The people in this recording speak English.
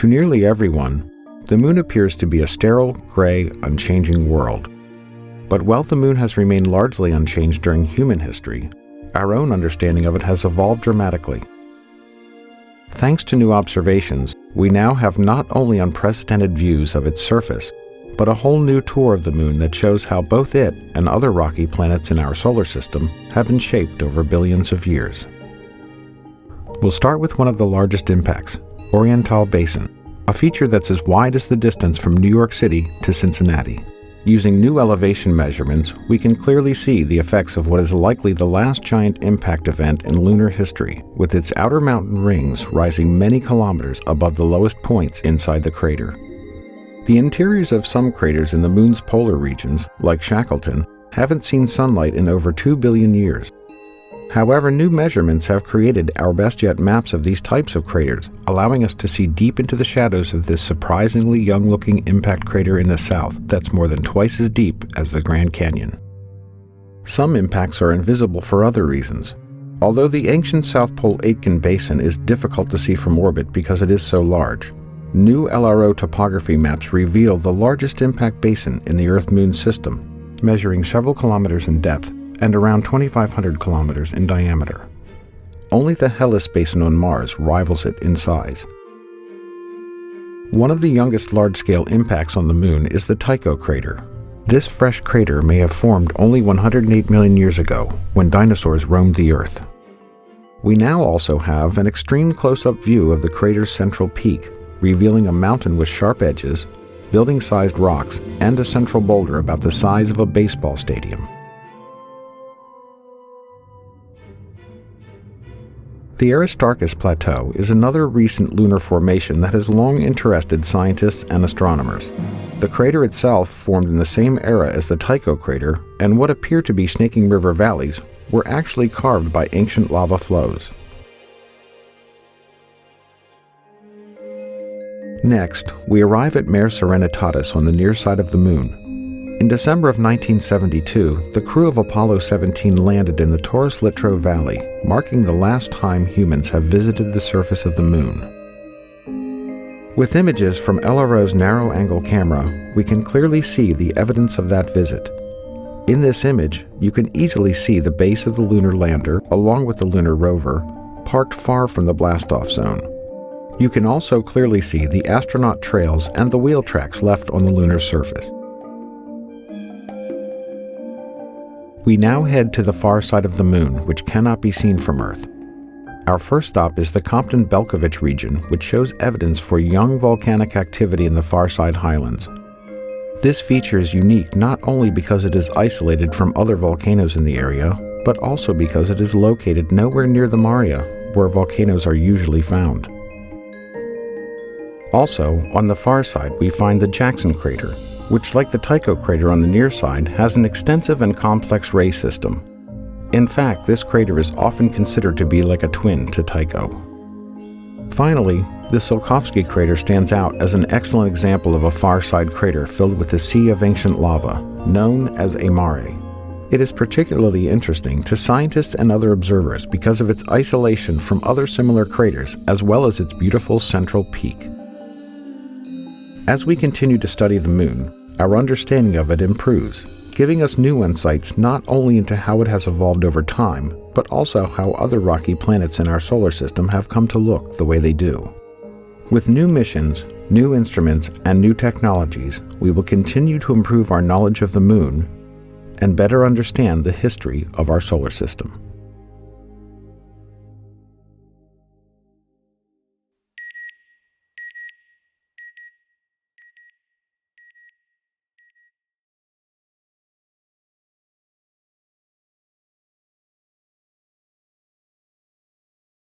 To nearly everyone, the Moon appears to be a sterile, gray, unchanging world. But while the Moon has remained largely unchanged during human history, our own understanding of it has evolved dramatically. Thanks to new observations, we now have not only unprecedented views of its surface, but a whole new tour of the Moon that shows how both it and other rocky planets in our solar system have been shaped over billions of years. We'll start with one of the largest impacts, Oriental Basin, a feature that's as wide as the distance from New York City to Cincinnati. Using new elevation measurements, we can clearly see the effects of what is likely the last giant impact event in lunar history, with its outer mountain rings rising many kilometers above the lowest points inside the crater. The interiors of some craters in the Moon's polar regions, like Shackleton, haven't seen sunlight in over 2 billion years. However, new measurements have created our best yet maps of these types of craters, allowing us to see deep into the shadows of this surprisingly young-looking impact crater in the south that's more than twice as deep as the Grand Canyon. Some impacts are invisible for other reasons. Although the ancient South Pole Aitken Basin is difficult to see from orbit because it is so large, new LRO topography maps reveal the largest impact basin in the Earth-Moon system, measuring several kilometers in depth and around 2,500 kilometers in diameter. Only the Hellas Basin on Mars rivals it in size. One of the youngest large-scale impacts on the Moon is the Tycho crater. This fresh crater may have formed only 108 million years ago, when dinosaurs roamed the Earth. We now also have an extreme close-up view of the crater's central peak, revealing a mountain with sharp edges, building-sized rocks, and a central boulder about the size of a baseball stadium. The Aristarchus Plateau is another recent lunar formation that has long interested scientists and astronomers. The crater itself formed in the same era as the Tycho crater, and what appear to be snaking river valleys were actually carved by ancient lava flows. Next, we arrive at Mare Serenitatis on the near side of the Moon. In December of 1972, the crew of Apollo 17 landed in the Taurus Littrow Valley, marking the last time humans have visited the surface of the Moon. With images from LRO's narrow-angle camera, we can clearly see the evidence of that visit. In this image, you can easily see the base of the lunar lander, along with the lunar rover, parked far from the blastoff zone. You can also clearly see the astronaut trails and the wheel tracks left on the lunar surface. We now head to the far side of the Moon, which cannot be seen from Earth. Our first stop is the Compton-Belkovich region, which shows evidence for young volcanic activity in the far side highlands. This feature is unique not only because it is isolated from other volcanoes in the area, but also because it is located nowhere near the Maria, where volcanoes are usually found. Also, on the far side, we find the Jackson crater, which, like the Tycho crater on the near side, has an extensive and complex ray system. In fact, this crater is often considered to be like a twin to Tycho. Finally, the Tsiolkovsky crater stands out as an excellent example of a far-side crater filled with a sea of ancient lava, known as a mare. It is particularly interesting to scientists and other observers because of its isolation from other similar craters, as well as its beautiful central peak. As we continue to study the Moon, our understanding of it improves, giving us new insights not only into how it has evolved over time, but also how other rocky planets in our solar system have come to look the way they do. With new missions, new instruments, and new technologies, we will continue to improve our knowledge of the Moon and better understand the history of our solar system.